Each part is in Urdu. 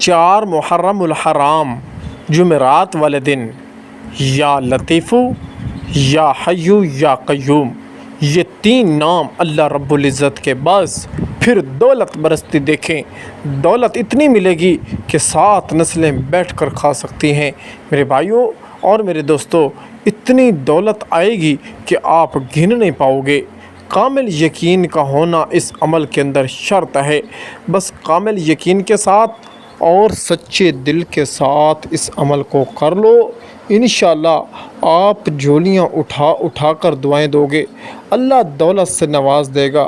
4 محرم الحرام جمعرات والے دن، یا لطیفو، یا حیو، یا قیوم، یہ 3 نام اللہ رب العزت کے بس پھر دولت برستی دیکھیں۔ دولت اتنی ملے گی کہ 7 نسلیں بیٹھ کر کھا سکتی ہیں۔ میرے بھائیوں اور میرے دوستو، اتنی دولت آئے گی کہ آپ گن نہیں پاؤ گے۔ کامل یقین کا ہونا اس عمل کے اندر شرط ہے۔ بس کامل یقین کے ساتھ اور سچے دل کے ساتھ اس عمل کو کر لو، انشاءاللہ آپ جھولیاں اٹھا اٹھا کر دعائیں دو گے، اللہ دولت سے نواز دے گا،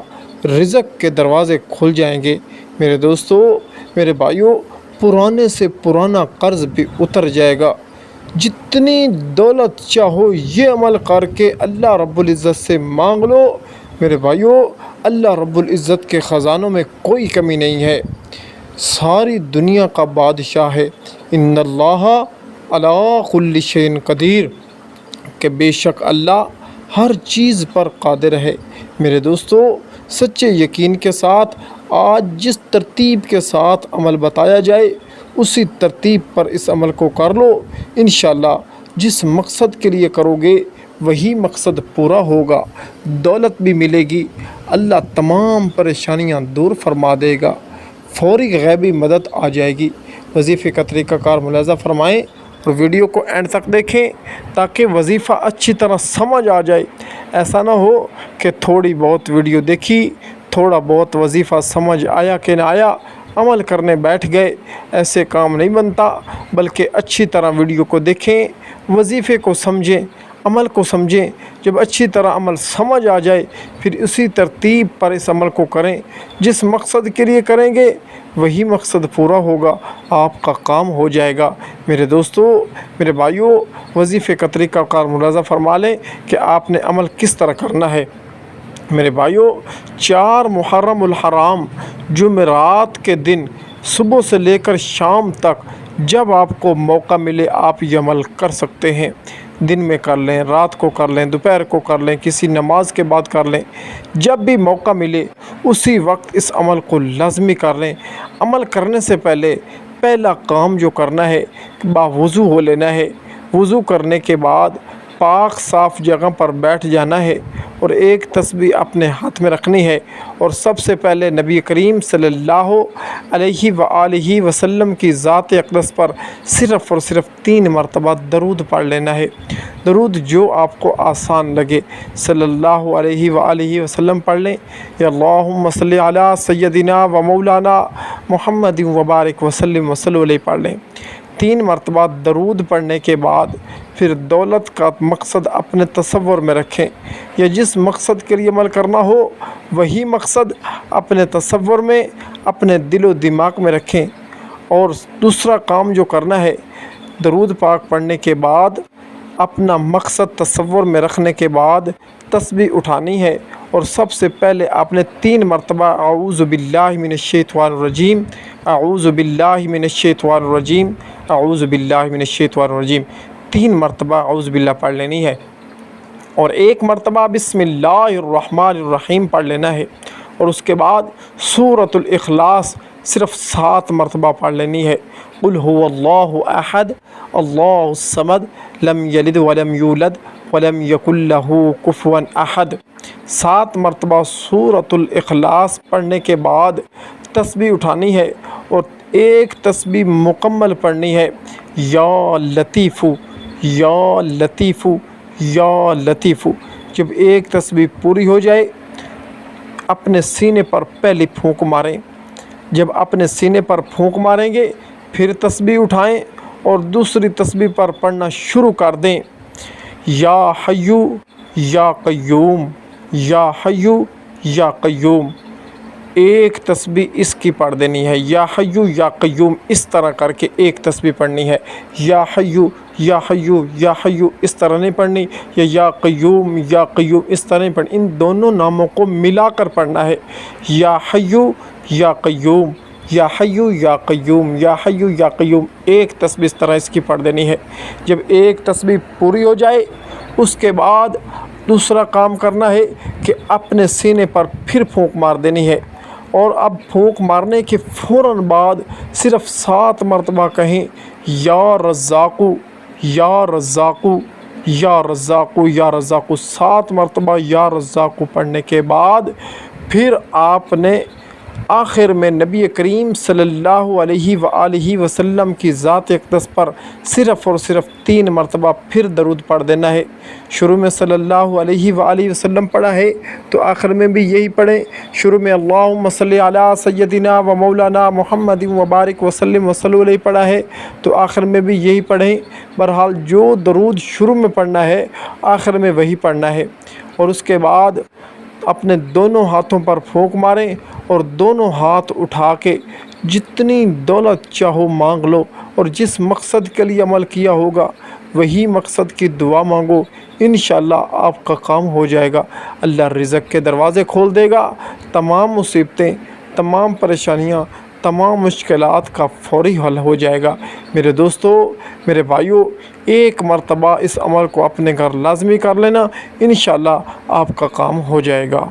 رزق کے دروازے کھل جائیں گے۔ میرے دوستو، میرے بھائیوں، پرانے سے پرانا قرض بھی اتر جائے گا۔ جتنی دولت چاہو یہ عمل کر کے اللہ رب العزت سے مانگ لو۔ میرے بھائیوں، اللہ رب العزت کے خزانوں میں کوئی کمی نہیں ہے، ساری دنیا کا بادشاہ ہے۔ ان اللہ علی کل شیء قدیر، کہ بے شک اللہ ہر چیز پر قادر ہے۔ میرے دوستو، سچے یقین کے ساتھ آج جس ترتیب کے ساتھ عمل بتایا جائے اسی ترتیب پر اس عمل کو کر لو، انشاءاللہ جس مقصد کے لیے کرو گے وہی مقصد پورا ہوگا، دولت بھی ملے گی، اللہ تمام پریشانیاں دور فرما دے گا، فوری غیبی مدد آ جائے گی۔ وظیفے کا طریقہ کار ملاحظہ فرمائیں اور ویڈیو کو اینڈ تک دیکھیں تاکہ وظیفہ اچھی طرح سمجھ آ جائے۔ ایسا نہ ہو کہ تھوڑی بہت ویڈیو دیکھی، تھوڑا بہت وظیفہ سمجھ آیا کہ نہ آیا، عمل کرنے بیٹھ گئے، ایسے کام نہیں بنتا۔ بلکہ اچھی طرح ویڈیو کو دیکھیں، وظیفے کو سمجھیں، عمل کو سمجھیں۔ جب اچھی طرح عمل سمجھ آ جائے پھر اسی ترتیب پر اس عمل کو کریں، جس مقصد کے لیے کریں گے وہی مقصد پورا ہوگا، آپ کا کام ہو جائے گا۔ میرے دوستو، میرے بھائیوں، وظیفے کا طریقہ کار ملاحظہ فرما لیں کہ آپ نے عمل کس طرح کرنا ہے۔ میرے بھائیوں، 4 محرم الحرام جمعرات کے دن صبح سے لے کر شام تک جب آپ کو موقع ملے آپ یہ عمل کر سکتے ہیں۔ دن میں کر لیں، رات کو کر لیں، دوپہر کو کر لیں، کسی نماز کے بعد کر لیں، جب بھی موقع ملے اسی وقت اس عمل کو لازمی کر لیں۔ عمل کرنے سے پہلا کام جو کرنا ہے باوضو ہو لینا ہے۔ وضو کرنے کے بعد پاک صاف جگہ پر بیٹھ جانا ہے اور ایک تسبیح اپنے ہاتھ میں رکھنی ہے، اور سب سے پہلے نبی کریم صلی اللہ علیہ وآلہ وسلم کی ذات اقدس پر صرف اور صرف 3 مرتبہ درود پڑھ لینا ہے۔ درود جو آپ کو آسان لگے، صلی اللہ علیہ وآلہ وسلم پڑھ لیں، یا اللہم صلی علی سیدنا و مولانا محمد وبارک وسلم وصلی علیہ پڑھ لیں۔ 3 مرتبہ درود پڑھنے کے بعد پھر دولت کا مقصد اپنے تصور میں رکھیں، یا جس مقصد کے لیے عمل کرنا ہو وہی مقصد اپنے تصور میں، اپنے دل و دماغ میں رکھیں۔ اور دوسرا کام جو کرنا ہے، درود پاک پڑھنے کے بعد اپنا مقصد تصور میں رکھنے کے بعد تسبیح اٹھانی ہے، اور سب سے پہلے آپ نے 3 مرتبہ اعوذ باللہ من الشیطان الرجیم، اعوذ باللہ من الشیطان الرجیم، اعوذ باللہ من الشیطان الرجیم 3 مرتبہ اعوذ باللہ پڑھ لینی ہے، اور 1 مرتبہ بسم اللہ الرحمن الرحیم پڑھ لینا ہے، اور اس کے بعد سورۃ الاخلاص صرف 7 مرتبہ پڑھ لینی ہے۔ قل هو اللہ احد اللہ الصمد لم یلد ولم یولد ولم یکن لہ کفوا احد۔ 7 مرتبہ سورۃ الاخلاص پڑھنے کے بعد تسبیح اٹھانی ہے، اور ایک تسبیح مکمل پڑھنی ہے، یا لطیف یا لطیف یا لطیف۔ جب ایک تسبیح پوری ہو جائے اپنے سینے پر پہلی پھونک ماریں، جب اپنے سینے پر پھونک ماریں گے پھر تسبیح اٹھائیں اور دوسری تسبیح پر پڑھنا شروع کر دیں، یا حیو یا قیوم، یا حیو یا قیوم۔ ایک تسبیح اس کی پڑھ دینی ہے، یا حیو یا قیوم، اس طرح کر کے ایک تسبیح پڑھنی ہے، یا حیو یا حیو یا حیو اس طرح نہیں پڑھنی، یا قیوم یا قیوم اس طرح نہیں پڑھنی، ان دونوں ناموں کو ملا کر پڑھنا ہے، یا حیو یا قیوم، یا حیو یا قیوم، یا حیو یا قیوم۔ ایک تسبیح اس طرح اس کی پڑھ دینی ہے۔ جب ایک تسبیح پوری ہو جائے اس کے بعد دوسرا کام کرنا ہے کہ اپنے سینے پر پھر پھونک مار دینی ہے، اور اب پھونک مارنے کے فوراً بعد صرف 7 مرتبہ کہیں یا رزاقو یا رزاقو یا رزاقو یا رزاقو، 7 مرتبہ یا رزاقو پڑھنے کے بعد پھر آپ نے آخر میں نبی کریم صلی اللہ علیہ وآلہ وسلم کی ذات اقدس پر صرف اور صرف 3 مرتبہ پھر درود پڑھ دینا ہے۔ شروع میں صلی اللہ علیہ وآلہ وسلم پڑھا ہے تو آخر میں بھی یہی پڑھیں۔ شروع میں اللہم صلی علی سیدنا و مولانا محمد وبارک وسلم وصلو علیہ پڑھا ہے تو آخر میں بھی یہی پڑھیں۔ بہرحال جو درود شروع میں پڑھنا ہے آخر میں وہی پڑھنا ہے، اور اس کے بعد اپنے دونوں ہاتھوں پر پھونک ماریں اور دونوں ہاتھ اٹھا کے جتنی دولت چاہو مانگ لو، اور جس مقصد کے لیے عمل کیا ہوگا وہی مقصد کی دعا مانگو، انشاءاللہ آپ کا کام ہو جائے گا۔ اللہ رزق کے دروازے کھول دے گا، تمام مصیبتیں، تمام پریشانیاں، تمام مشکلات کا فوری حل ہو جائے گا۔ میرے دوستو، میرے بھائیوں، ایک مرتبہ اس عمل کو اپنے گھر لازمی کر لینا، انشاءاللہ آپ کا کام ہو جائے گا۔